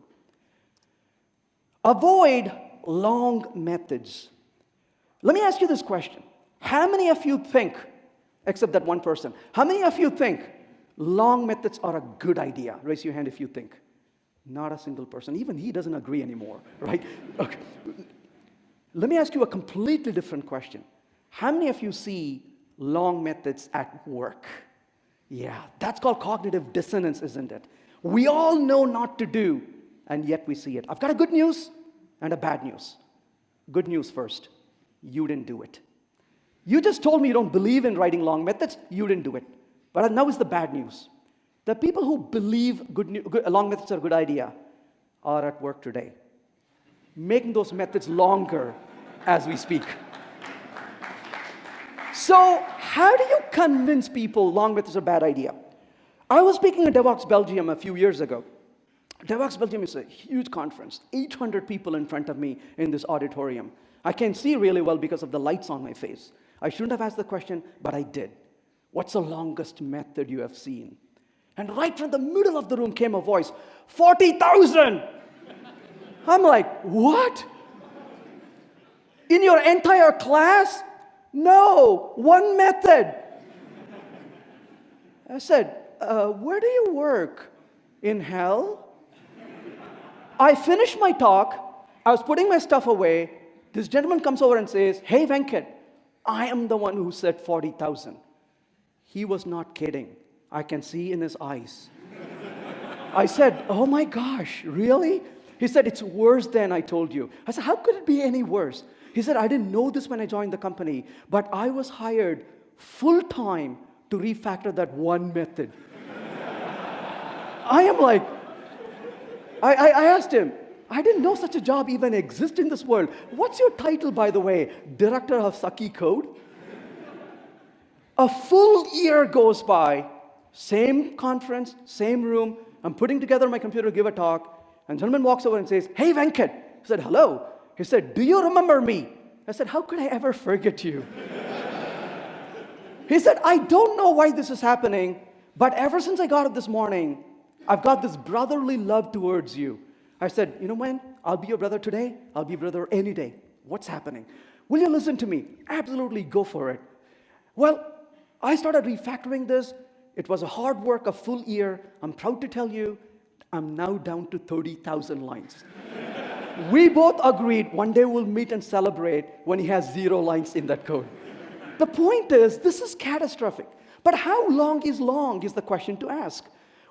Avoid long methods. Let me ask you this question. How many of you think, except that one person, how many of you think long methods are a good idea. Raise your hand if you think. Not a single person. Even he doesn't agree anymore, right? Okay. Let me ask you a completely different question. How many of you see long methods at work? Yeah, that's called cognitive dissonance, isn't it? We all know not to do, and yet we see it. I've got a good news and a bad news. Good news first. You didn't do it. You just told me you don't believe in writing long methods. You didn't do it. But now is the bad news. The people who believe long methods are a good idea are at work today, making those methods longer as we speak. So how do you convince people long methods are a bad idea? I was speaking at DevOps Belgium a few years ago. DevOps Belgium is a huge conference, 800 people in front of me in this auditorium. I can see really well because of the lights on my face. I shouldn't have asked the question, but I did. What's the longest method you have seen? And right from the middle of the room came a voice, 40,000! I'm like, what? In your entire class? No, one method. I said, where do you work? In hell? I finished my talk. I was putting my stuff away. This gentleman comes over and says, hey, Venkat, I am the one who said 40,000. He was not kidding. I can see in his eyes. I said, oh my gosh, really? He said, it's worse than I told you. I said, how could it be any worse? He said, I didn't know this when I joined the company, but I was hired full-time to refactor that one method. I am like, I asked him, I didn't know such a job even exists in this world. What's your title, by the way? Director of Sucky Code? A full year goes by, same conference, same room. I'm putting together my computer to give a talk, and a gentleman walks over and says, hey, Venkat. I said, hello. He said, do you remember me? I said, how could I ever forget you? He said, I don't know why this is happening, but ever since I got up this morning, I've got this brotherly love towards you. I said, you know when? I'll be your brother today. I'll be your brother any day. What's happening? Will you listen to me? Absolutely, go for it. Well, I started refactoring this. It was a hard work, a full year. I'm proud to tell you, I'm now down to 30,000 lines. We both agreed one day we'll meet and celebrate when he has 0 lines in that code. The point is, this is catastrophic. But how long is the question to ask?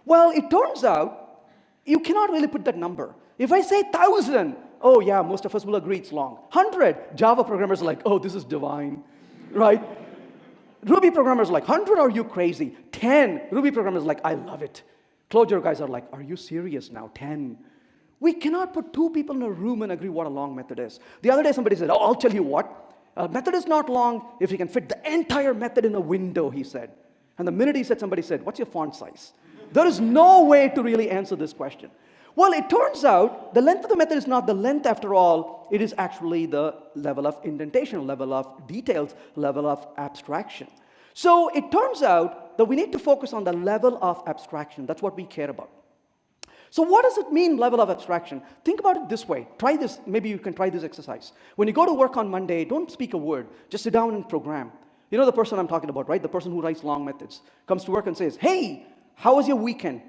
Well, it turns out you cannot really put that number. If I say 1,000, oh yeah, most of us will agree it's long. 100, Java programmers are like, oh, this is divine, right? Ruby programmers are like, 100, are you crazy? 10, Ruby programmers are like, I love it. Clojure guys are like, are you serious now? 10. We cannot put 2 people in a room and agree what a long method is. The other day somebody said, oh, I'll tell you what. A method is not long if you can fit the entire method in a window, he said. And the minute he said, somebody said, what's your font size? There is no way to really answer this question. Well, it turns out the length of the method is not the length after all. It is actually the level of indentation, level of details, level of abstraction. So it turns out that we need to focus on the level of abstraction. That's what we care about. So what does it mean, level of abstraction? Think about it this way. Try this. Maybe you can try this exercise. When you go to work on Monday, don't speak a word. Just sit down and program. You know the person I'm talking about, right? The person who writes long methods. Comes to work and says, hey, how was your weekend?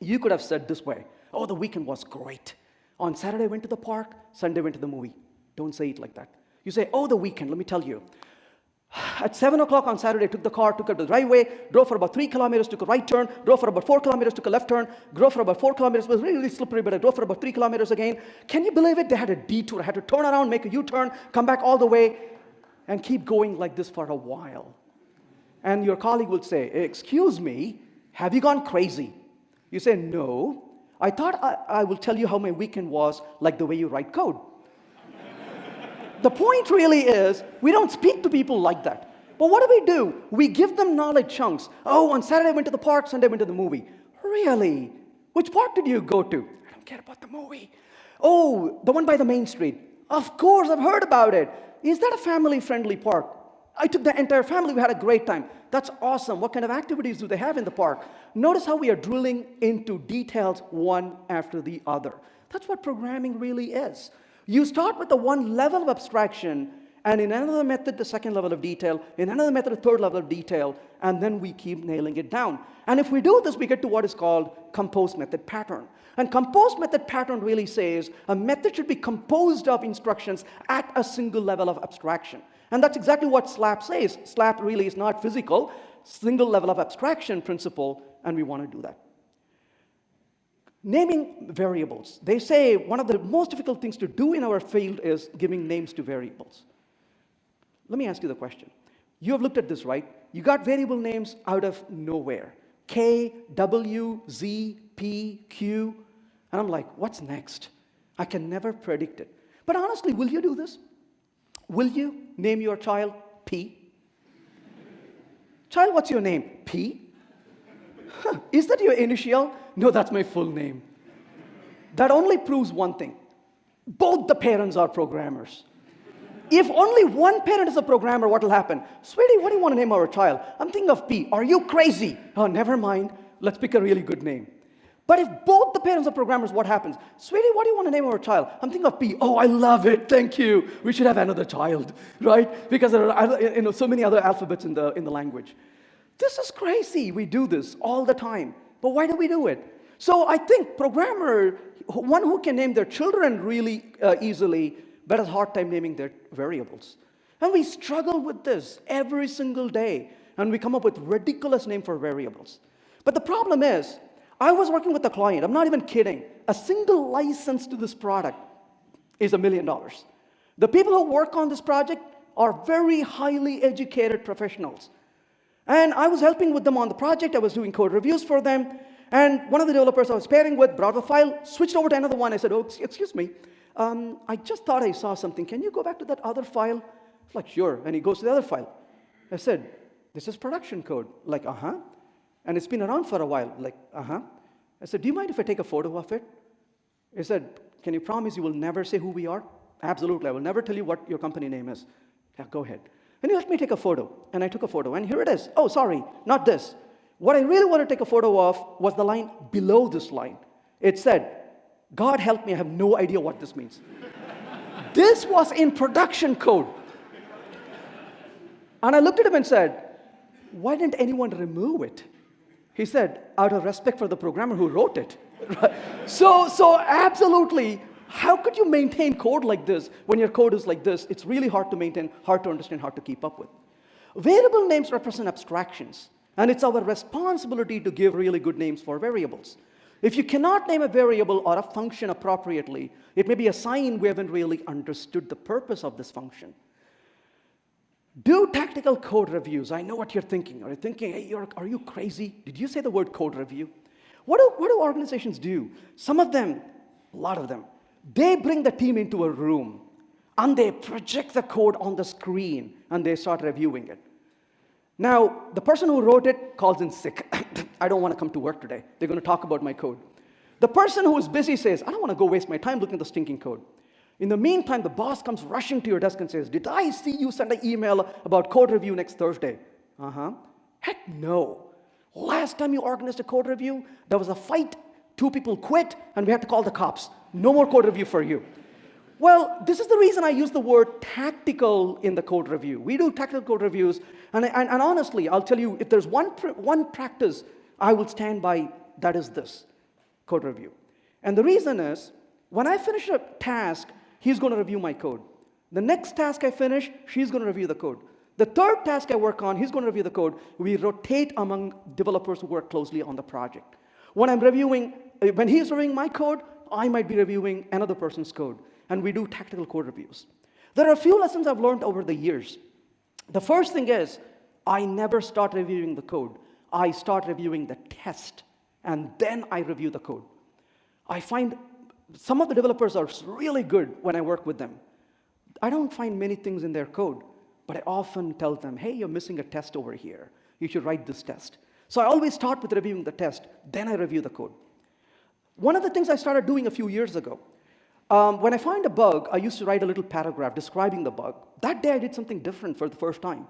You could have said this way. Oh, the weekend was great. On Saturday, I went to the park. Sunday, I went to the movie. Don't say it like that. You say, oh, the weekend, let me tell you. At 7 o'clock on Saturday, I took the car, took it to the driveway, drove for about 3 kilometers, took a right turn, drove for about 4 kilometers, took a left turn, drove for about 4 kilometers. It was really, really slippery, but I drove for about 3 kilometers again. Can you believe it? They had a detour. I had to turn around, make a U-turn, come back all the way, and keep going like this for a while. And your colleague would say, excuse me, have you gone crazy? You say, no. I thought I will tell you how my weekend was, like the way you write code. The point really is, we don't speak to people like that. But what do? We give them knowledge chunks. Oh, on Saturday I went to the park, Sunday I went to the movie. Really? Which park did you go to? I don't care about the movie. Oh, the one by the main street. Of course, I've heard about it. Is that a family-friendly park? I took the entire family, we had a great time. That's awesome. What kind of activities do they have in the park? Notice how we are drilling into details one after the other. That's what programming really is. You start with the one level of abstraction, and in another method, the second level of detail, in another method, the third level of detail, and then we keep nailing it down. And if we do this, we get to what is called compose method pattern. And compose method pattern really says a method should be composed of instructions at a single level of abstraction. And that's exactly what SLAP says. SLAP really is not physical, single level of abstraction principle, and we want to do that. Naming variables. They say one of the most difficult things to do in our field is giving names to variables. Let me ask you the question. You have looked at this, right? You got variable names out of nowhere. K, W, Z, P, Q. And I'm like, what's next? I can never predict it. But honestly, will you do this? Will you name your child P? Child, what's your name? P? Huh, is that your initial? No, that's my full name. That only proves one thing. Both the parents are programmers. If only one parent is a programmer, what will happen? Sweetie, what do you want to name our child? I'm thinking of P. Are you crazy? Oh, never mind. Let's pick a really good name. But if both the parents are programmers, what happens? Sweetie, what do you want to name our child? I'm thinking of P. Oh, I love it. Thank you. We should have another child, right? Because there are so many other alphabets in the language. This is crazy. We do this all the time. But why do we do it? So I think programmer, one who can name their children really easily, but has a hard time naming their variables. And we struggle with this every single day. And we come up with ridiculous names for variables. But the problem is, I was working with a client, I'm not even kidding. A single license to this product is $1 million. The people who work on this project are very highly educated professionals. And I was helping with them on the project, I was doing code reviews for them, and one of the developers I was pairing with brought a file, switched over to another one. I said, oh, excuse me, I just thought I saw something. Can you go back to that other file? He's like, sure. And he goes to the other file. I said, this is production code. Like, uh-huh. And it's been around for a while. Like, uh-huh. I said, do you mind if I take a photo of it? He said, can you promise you will never say who we are? Absolutely. I will never tell you what your company name is. Yeah, go ahead. And he let me take a photo. And I took a photo. And here it is. Oh, sorry, not this. What I really wanted to take a photo of was the line below this line. It said, God help me, I have no idea what this means. This was in production code. And I looked at him and said, why didn't anyone remove it? He said, out of respect for the programmer who wrote it. So absolutely, how could you maintain code like this when your code is like this? It's really hard to maintain, hard to understand, hard to keep up with. Variable names represent abstractions. And it's our responsibility to give really good names for variables. If you cannot name a variable or a function appropriately, it may be a sign we haven't really understood the purpose of this function. Do tactical code reviews. I know what you're thinking. Are you thinking, hey, are you crazy? Did you say the word code review? What do organizations do? Some of them, a lot of them, they bring the team into a room and they project the code on the screen and they start reviewing it. Now, the person who wrote it calls in sick. I don't want to come to work today. They're going to talk about my code. The person who is busy says, I don't want to go waste my time looking at the stinking code. In the meantime, the boss comes rushing to your desk and says, did I see you send an email about code review next Thursday? Uh-huh. Heck no. Last time you organized a code review, there was a fight, 2 people quit, and we had to call the cops. No more code review for you. Well, this is the reason I use the word tactical in the code review. We do tactical code reviews, and honestly, I'll tell you, if there's one practice I will stand by, that is this, code review. And the reason is, when I finish a task, he's going to review my code. The next task I finish, she's going to review the code. The third task I work on, he's going to review the code. We rotate among developers who work closely on the project. When he's reviewing my code, I might be reviewing another person's code. And we do tactical code reviews. There are a few lessons I've learned over the years. The first thing is, I never start reviewing the code. I start reviewing the test, and then I review the code. I find some of the developers are really good when I work with them. I don't find many things in their code, but I often tell them, hey, you're missing a test over here. You should write this test. So I always start with reviewing the test, then I review the code. One of the things I started doing a few years ago, when I find a bug, I used to write a little paragraph describing the bug. That day I did something different for the first time.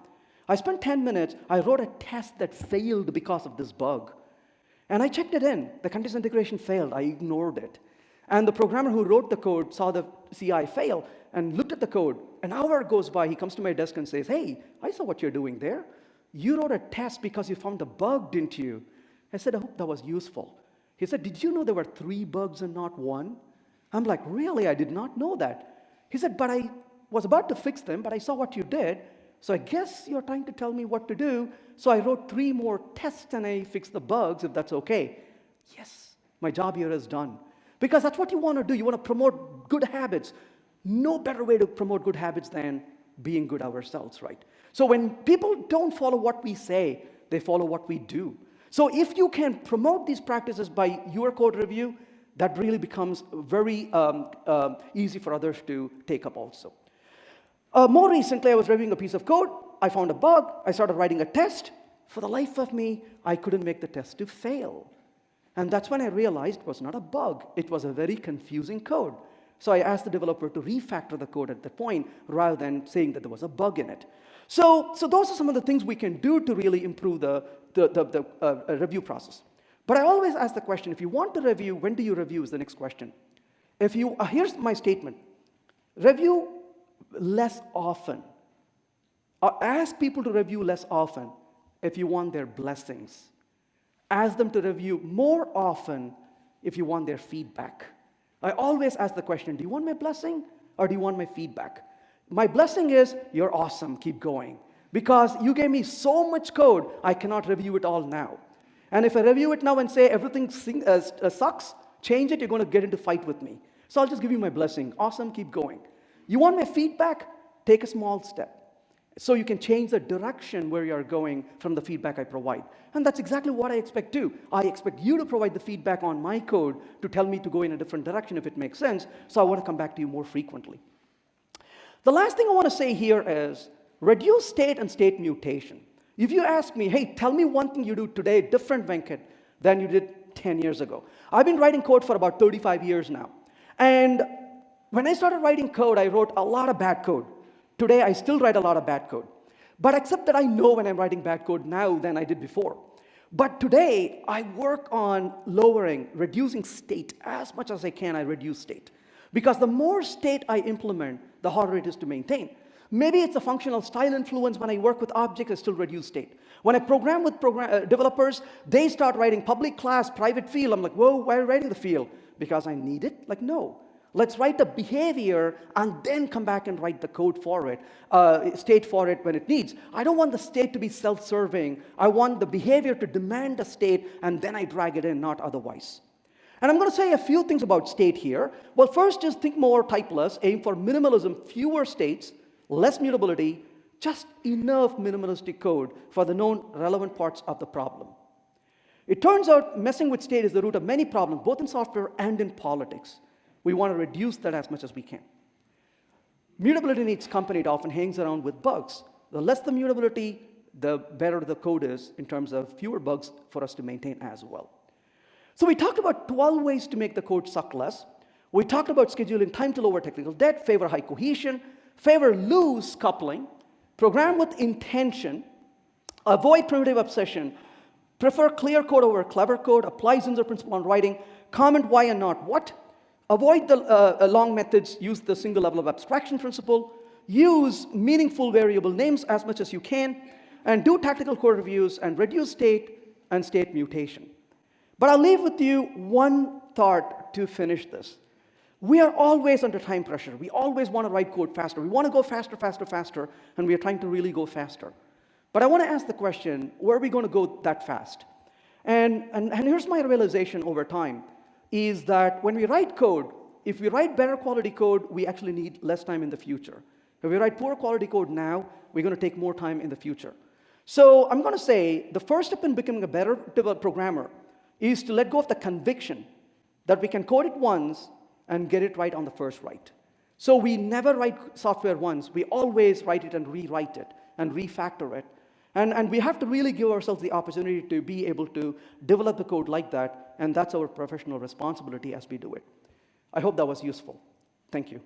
I spent 10 minutes, I wrote a test that failed because of this bug. And I checked it in. The continuous integration failed. I ignored it. And the programmer who wrote the code saw the CI fail and looked at the code. An hour goes by, he comes to my desk and says, hey, I saw what you're doing there. You wrote a test because you found a bug, didn't you? I said, I hope that was useful. He said, did you know there were 3 bugs and not 1? I'm like, really? I did not know that. He said, but I was about to fix them, but I saw what you did. So I guess you're trying to tell me what to do. So I wrote 3 more tests and I fixed the bugs, if that's okay. Yes, my job here is done. Because that's what you want to do. You want to promote good habits. No better way to promote good habits than being good ourselves, right? So when people don't follow what we say, they follow what we do. So if you can promote these practices by your code review, that really becomes very easy for others to take up also. More recently, I was reviewing a piece of code. I found a bug. I started writing a test. For the life of me, I couldn't make the test to fail. And that's when I realized it was not a bug. It was a very confusing code. So I asked the developer to refactor the code at that point rather than saying that there was a bug in it. So those are some of the things we can do to really improve the review process. But I always ask the question, if you want to review, when do you review is the next question. Here's my statement. Review less often. Ask people to review less often if you want their blessings. Ask them to review more often if you want their feedback. I always ask the question, do you want my blessing or do you want my feedback? My blessing is, you're awesome, keep going. Because you gave me so much code, I cannot review it all now. And if I review it now and say everything sucks, change it, you're going to get into fight with me. So I'll just give you my blessing. Awesome, keep going. You want my feedback? Take a small step. So you can change the direction where you're going from the feedback I provide. And that's exactly what I expect too. I expect you to provide the feedback on my code to tell me to go in a different direction if it makes sense. So I want to come back to you more frequently. The last thing I want to say here is reduce state and state mutation. If you ask me, hey, tell me one thing you do today different, Venkat, than you did 10 years ago. I've been writing code for about 35 years now. And when I started writing code, I wrote a lot of bad code. Today, I still write a lot of bad code. But except that I know when I'm writing bad code now than I did before. But today, I work on reducing state. As much as I can, I reduce state. Because the more state I implement, the harder it is to maintain. Maybe it's a functional style influence. When I work with objects, I still reduce state. When I program with developers, they start writing public class, private field. I'm like, whoa, why are you writing the field? Because I need it? Like, no. Let's write the behavior and then come back and write the code for it, state for it when it needs. I don't want the state to be self-serving. I want the behavior to demand a state, and then I drag it in, not otherwise. And I'm going to say a few things about state here. Well, first is think more typeless, aim for minimalism, fewer states, less mutability, just enough minimalistic code for the known relevant parts of the problem. It turns out messing with state is the root of many problems, both in software and in politics. We want to reduce that as much as we can. Mutability needs company. It often hangs around with bugs. The less the mutability, the better the code is in terms of fewer bugs for us to maintain as well. So we talked about 12 ways to make the code suck less. We talked about scheduling time to lower technical debt, favor high cohesion, favor loose coupling, program with intention, avoid primitive obsession, prefer clear code over clever code, apply Zinsser principle on writing, comment why and not what, avoid the long methods, use the single level of abstraction principle, use meaningful variable names as much as you can, and do tactical code reviews and reduce state and state mutation. But I'll leave with you one thought to finish this. We are always under time pressure. We always want to write code faster. We want to go faster, faster, faster, and we are trying to really go faster. But I want to ask the question, where are we going to go that fast? And here's my realization over time, is that when we write code, if we write better quality code, we actually need less time in the future. If we write poor quality code now, we're going to take more time in the future. So I'm going to say the first step in becoming a better programmer is to let go of the conviction that we can code it once and get it right on the first write. So we never write software once. We always write it and rewrite it and refactor it. And we have to really give ourselves the opportunity to be able to develop the code like that, and that's our professional responsibility as we do it. I hope that was useful. Thank you.